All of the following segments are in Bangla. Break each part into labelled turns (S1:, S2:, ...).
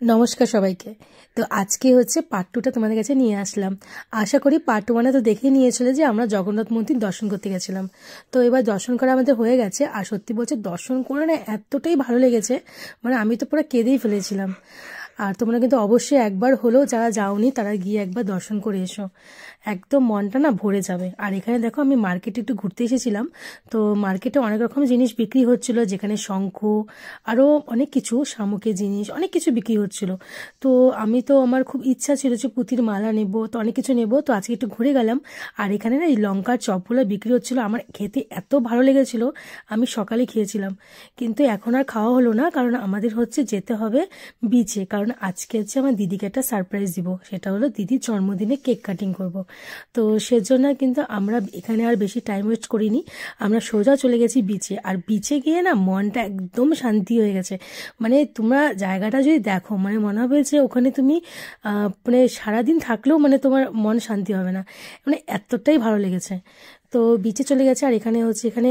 S1: নমস্কার সবাইকে। তো আজকে হচ্ছে পার্ট 2টা তোমাদের কাছে নিয়ে আসলাম। আশা করি পার্ট 1 তো দেখেই নিয়েছিলে যে আমরা জগন্নাথ মন্দির দর্শন করতে গেছিলাম। তো এবার দর্শন করা আমাদের হয়ে গেছে। আর সত্যি বলছে দর্শন করে না এতটাই ভালো লেগেছে, মানে আমি তো পুরো কেঁদেই ফেলেছিলাম। আর তোমরা কিন্তু অবশ্যই একবার হলেও যারা যাওনি তারা গিয়ে একবার দর্শন করে এসো, একদম মনটা না ভরে যাবে। আর এখানে দেখো আমি মার্কেটে একটু ঘুরতে এসেছিলাম। তো মার্কেটে অনেক রকম জিনিস বিক্রি হচ্ছিল, যেখানে শঙ্খ আরও অনেক কিছু শামুকের জিনিস অনেক কিছু বিক্রি হচ্ছিল। তো আমি তো আমার খুব ইচ্ছা ছিল যে পুঁতির মালা নেব, তো অনেক কিছু নেব। তো আজকে একটু ঘুরে গেলাম। আর এখানে না এই লঙ্কার চপগুলো বিক্রি হচ্ছিল, আমার খেতে এত ভালো লেগেছিল। আমি সকালে খেয়েছিলাম, কিন্তু এখন আর খাওয়া হলো না, কারণ আমাদের হচ্ছে যেতে হবে বিচে। কারণ আজকে হচ্ছে আমার দিদিকে একটা সারপ্রাইজ দিব, সেটা হলো দিদির জন্মদিনে কেক কাটিং করব। তো সেজন্য কিন্তু আমরা এখানে আর বেশি টাইম ওয়েস্ট করিনি, আমরা সোজা চলে গেছি বিচে। আর বিচে গিয়ে না মনটা একদম শান্তি হয়ে গেছে। মানে তোমরা জায়গাটা যদি দেখো, মানে মনে হবে যে ওখানে তুমি মানে সারাদিন থাকলেও মানে তোমার মন শান্তি হবে না, মানে এতটাই ভালো লেগেছে। তো বিচে চলে গেছে। আর এখানে হচ্ছে এখানে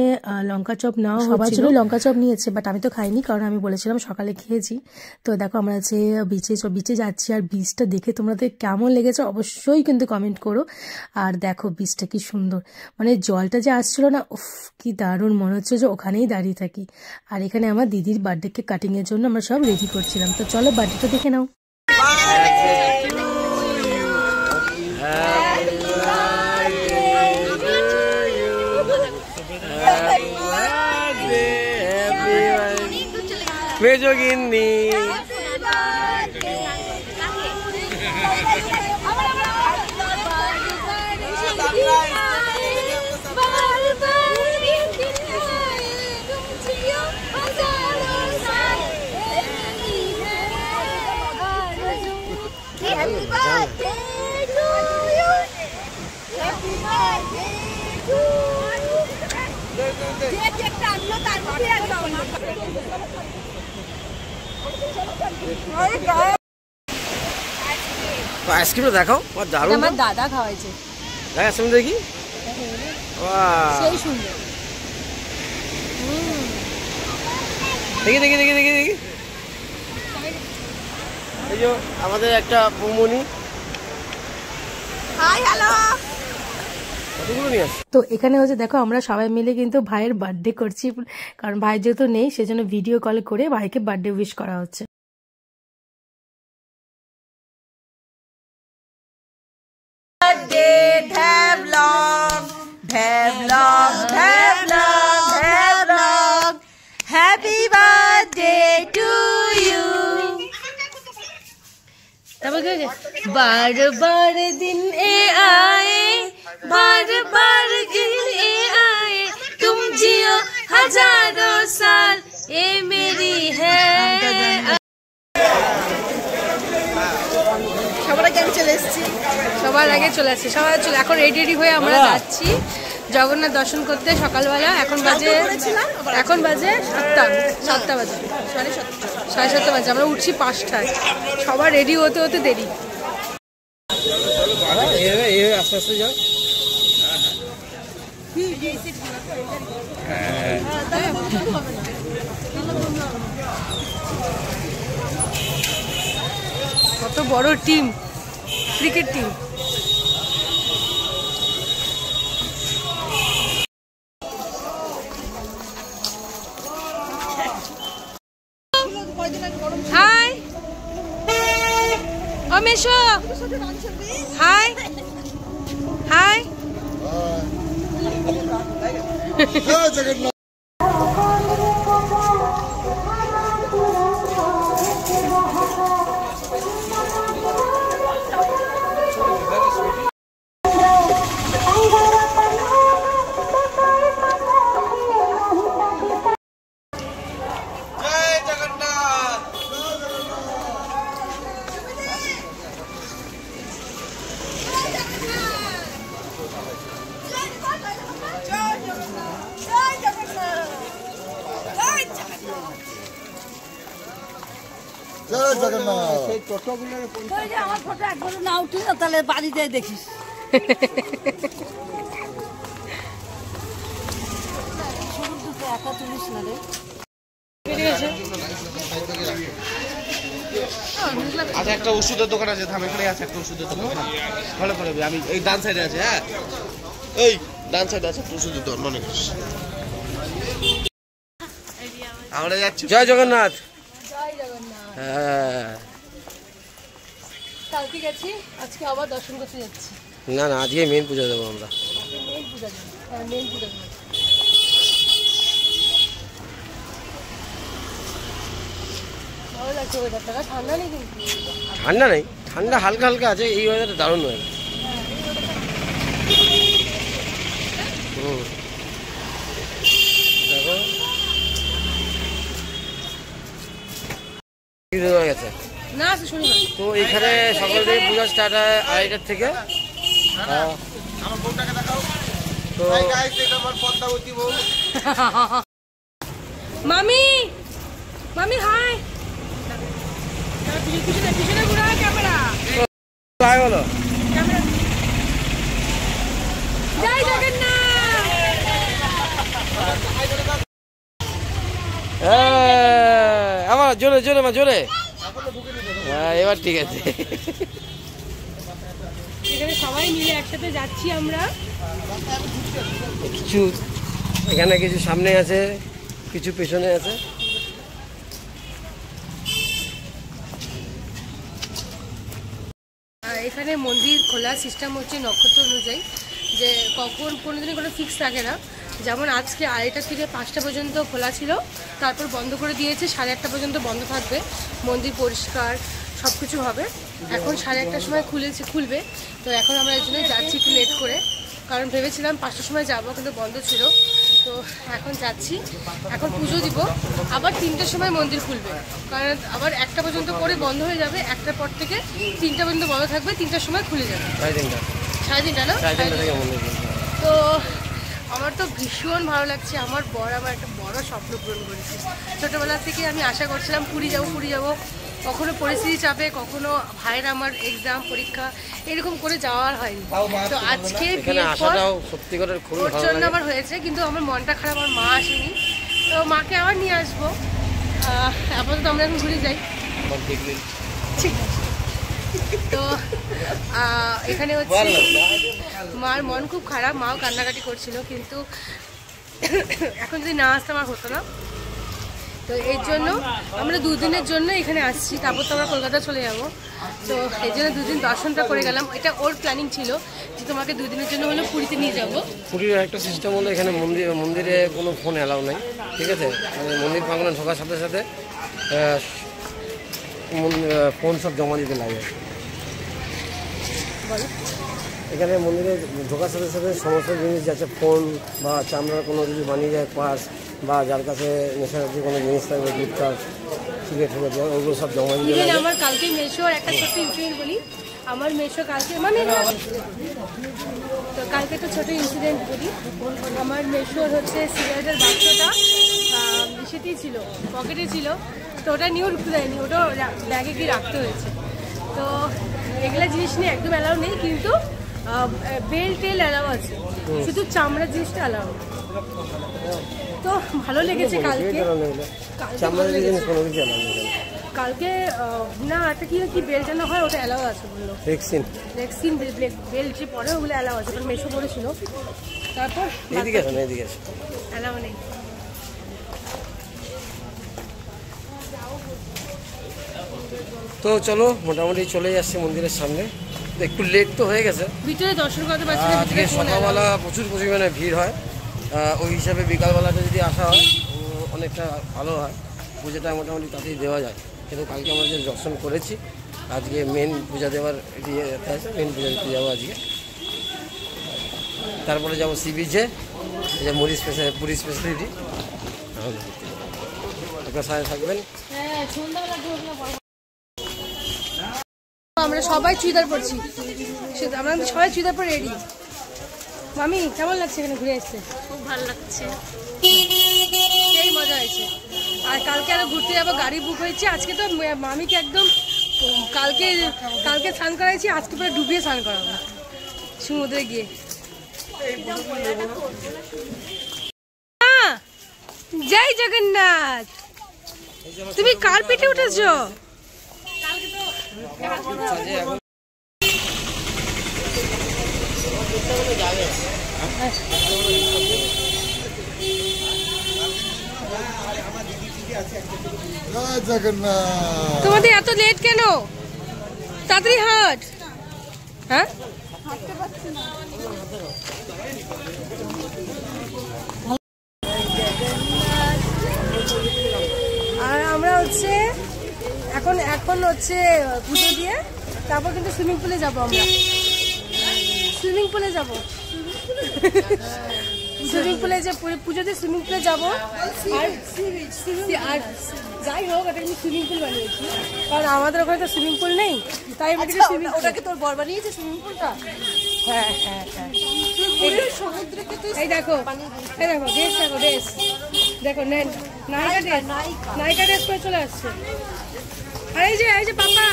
S1: লঙ্কা চপ নাও, সবার জন্য লঙ্কা চপ নিয়েছে, বাট আমি তো খাইনি, কারণ আমি বলেছিলাম সকালে খেয়েছি। তো দেখো আমরা যে বিচে যাচ্ছি, আর বিচটা দেখে তোমাদের কেমন লেগেছে অবশ্যই কিন্তু কমেন্ট করো। আর দেখো বিচটা কি সুন্দর, মানে জলটা যে আসছিল না, উফ কি দারুণ, মনে হচ্ছে যে ওখানেই দাঁড়িয়ে থাকি। আর এখানে আমার দিদির বার্থডে কেক কাটিংয়ের জন্য আমরা সব রেডি করছিলাম। তো চলো বার্থডেটা দেখে নাও।
S2: মেজগিন্নি আইসক্রিমটা দেখাও, দারুণ।
S1: আমার দাদা খাওয়াইছে,
S2: দেখ আইসক্রিম দেখি,
S1: সেই সুন্দর।
S2: দেখি দেখি দেখি দেখি দেখি এই যে আমাদের একটা বৌমনি।
S1: তো এখানে হচ্ছে দেখো আমরা সবাই মিলে কিন্তু ভাইয়ের বার্থডে করছি, কারণ ভাই যেহেতু নেই সেজন্য ভিডিও কল করে ভাইকে বার্থডে উইশ করা হচ্ছে।
S3: Happy birthday to you. बार बार दिन ए आए, बार बार दिन ए आए, तुम जियो हजारों साल, ये मेरी है। সবার আগে চলে এসেছি, এখন রেডি হয়ে আমরা যাচ্ছি জগন্নাথ দর্শন করতে সকালবেলা। এখন বাজে 7টা বাজে, 7:30 বাজে। আমরা উঠছি 5টায়, সবার রেডি হতে হতে দেরি।
S2: আস্তে আস্তে যাও।
S1: কত বড় টিম, ক্রিকেট টিম। হাই অমেশো, হাই হাই।
S3: আমার ফটো একবার না উঠে তাহলে বাড়িতে দেখিস। একা তুলিস না রে।
S4: আচ্ছা একটা ওষুধের দোকান আছে, থাম এখানে আছে একটা ওষুধের দোকান, ভালো করে আমি এই ডান সাইডে আছে। হ্যাঁ এই ডান সাইডে আছে একটা ওষুধের দোকান, মনে করিস। আমরা যাচ্ছি।
S2: জয় জগন্নাথ।
S3: জয় জগন্নাথ।
S2: হ্যাঁ
S3: কালকে গেছি, আজকে আবার দর্শন করতে যাচ্ছি।
S2: না না, আজকে মেন পুজো দেবো আমরা।
S3: মেন পূজা দেবো, হ্যাঁ মেন পূজা দেবো। ভালো লাগছে ওয়েদারটা, ঠান্ডা নেই কিন্তু।
S2: ঠান্ডা নেই, ঠান্ডা হালকা হালকা আছে, এই ওয়েদারটা দারুণ ওয়েদার। দেখো হয়ে গেছে
S3: না আছে শনিবার।
S2: তো এখানে সকাল থেকে পূজা স্টার্ট হয় 2:30টার থেকে।
S4: আমার বউটাকে দেখাও।
S2: তো
S4: এই গাইস, এটা আমার পদ্মাবতী বউ।
S3: মামি, মামি হাই। পিছনে পিছনে ঘুরা ক্যামেরা,
S2: আয় বলো।
S3: ক্যামেরা। জয় জগন্নাথ।
S2: আবার জোরে জোরে মা, জোরে। হ্যাঁ এবার ঠিক আছে।
S3: এখানে সবাই মিলে একসাথে যাচ্ছি আমরা।
S2: কিছু এখানে কিছু সামনে আছে, কিছু পেছনে আছে।
S3: এখানে মন্দির খোলার সিস্টেম হচ্ছে নক্ষত্র অনুযায়ী, যে কখন কোনোদিনই কোনো ফিক্স থাকে না। যেমন আজকে 2:30 থেকে 5টা পর্যন্ত খোলা ছিল, তারপর বন্ধ করে দিয়েছে, 1:30 পর্যন্ত বন্ধ থাকবে। মন্দির পরিষ্কার সব কিছু হবে। এখন 1:30টার সময় খুলবে। তো এখন আমরা এর জন্য যাচ্ছি একটু লেট করে, কারণ ভেবেছিলাম 5টার সময় যাবো, কিন্তু বন্ধ ছিল। তো এখন যাচ্ছি, এখন পুজো দিব, আবার 3টার সময় মন্দির খুলবে, কারণ আবার 1টা পর্যন্ত করে বন্ধ হয়ে যাবে। 1টার পর থেকে 3টা পর্যন্ত বন্ধ থাকবে, 3টার সময় খুলে যাবে। 3:30 না? তো আমার তো ভীষণ ভালো লাগছে। আমার একটা বড় স্বপ্ন পূরণ করেছে। ছোটোবেলা থেকে আমি আশা করছিলাম পুরী যাব। কখনো পরিস্থিতি চাপে, কখনো ভাইয়ের আমার এক্সাম পরীক্ষা, এরকম করে যাওয়ার হয়নি। তো আজকে ওর জন্য আমার হয়েছে, কিন্তু আমার মনটা খারাপ, আমার মা আসেনি। তো মাকে আবার নিয়ে আসবো। আপাতত আমরা এখন ঘুরে যাই, ঠিক আছে? তো এখানে হচ্ছে মার মন খুব খারাপ, মাও কান্নাকাটি করছিল, কিন্তু এখন যদি না আসতাম আর হতো না। তো এর জন্য আমরা 2 দিনের জন্য এখানে আসছি, তারপর তো আমরা কলকাতা চলে যাব। তো এই জন্য 2 দিন দর্শনটা করে গেলাম। এটা ওর প্ল্যানিং ছিল যে তোমাকে 2 দিনের জন্য হলো পুরীতে নিয়ে যাব।
S2: পুরীর একটা সিস্টেম হলো এখানে মন্দিরে কোনো ফোন অ্যালাউ নাই, ঠিক আছে? মন্দির প্রাঙ্গণে ঢোকার সাথে সাথে ফোন সব জমা দিতে লাগে। এখানে মন্দিরে ঢোকার সাথে সাথে সমস্ত জিনিস যাচ্ছে, ফোন বা চামড়ার কোনো কিছু বানিয়ে যায়, পার্স বা যার কাছে নেশার কোনো জিনিস থাকবে, গিফট কার্ড, টিকিট টিকিট, ওগুলো সব জমা দিতে লাগে।
S3: আমার কালকে মেশোর একটা ছোট্ট ইনসিডেন্ট বলি। আমার মেশো কালকে তো কালকে একটা ছোটো ইনসিডেন্ট বলি। আমার মেশোর হচ্ছে সিগারেটের বাক্সটা সেটাই ছিল, পকেটে ছিল। তো ওটা নিয়েও ঢুকতে দেয়নি, ওটা ব্যাগে গিয়ে রাখতে হয়েছে। তো এগুলা জিনিস নিয়ে একদম অ্যালাউ নেই, কিন্তু বেল টেল অ্যালাউ আছে, শুধু চামড়ার জিনিসটা অ্যালাউ। তো ভালো লেগেছে কালকে। কালকে না একটা কি বেল্ট আনা হয়, ওটা অ্যালাউ আছে বললো। রেক্সিন বেল্ট যে পরে ওগুলো অ্যালাউ আছে, কারণ মেশো পড়েছিল। তারপর অ্যালাউ নেই।
S2: তো চলো, মোটামুটি চলে যাচ্ছে মন্দিরের সামনে। একটু লেট তো হয়ে গেছে,
S3: ভিতরে দর্শন করতে পারছি না।
S2: আজকে সকালবেলা প্রচুর পরিমাণে ভিড় হয়, ওই হিসাবে বিকালবেলাটা যদি আসা হয় অনেকটা ভালো হয়, পুজোটা মোটামুটি তাতেই দেওয়া যায়। কিন্তু কালকে আমরা যে দর্শন করেছি, আজকে মেন পূজা দেওয়ার আছে, মেন পূজা দিতে যাবো আজকে। তারপরে যাবো সি বিচে, এই যে পুরী স্পেশালিটি। আপনার সাথে থাকবেন।
S3: আমরা সবাই চুড়িদার পরছি, আমরা সবাই চুড়িদার পরে রেডি। মামি কেমন লাগছে এখানে ঘুরে আসতে?
S5: খুব ভালো লাগছে,
S3: সেই মজা হয়েছে। আর কালকে আরো ঘুরতে যাবো, গাড়ি বুক হয়েছে। আজকে তো মামিকে একদম কালকে স্নান করাইছি, আজকে পুরো ডুবিয়ে স্নান করাবো সমুদ্রে গিয়ে। জয় জগন্নাথ। তুমি কার পিঠে উঠেছো? কালকে তো
S2: সাজে এখন
S3: তোমাদের এত লেট কেন? তাড়াতাড়ি হাট। হ্যাঁ আর আমরা হচ্ছে এখন হচ্ছে পুজো দিয়ে তারপর কিন্তু সুইমিং পুলে যাবো। আমরা সুইমিং পুলে যাবো, সুইমিং পুলে যে পুজোতে সুইমিং পুলে যাবো। আর যাই হোক এটা কিন্তু সুইমিং পুল বানিয়েছি, কারণ আমাদের ওখানে তো সুইমিং পুল নেই, তাই ওটাকে তোর বর বানিয়েছে সুইমিং পুলটা। হ্যাঁ হ্যাঁ হ্যাঁ, এই দেখো ড্রেস, দেখো ড্রেস, দেখো নায়িকা ড্রেস করে চলে আসছে। আর এই যে পাপা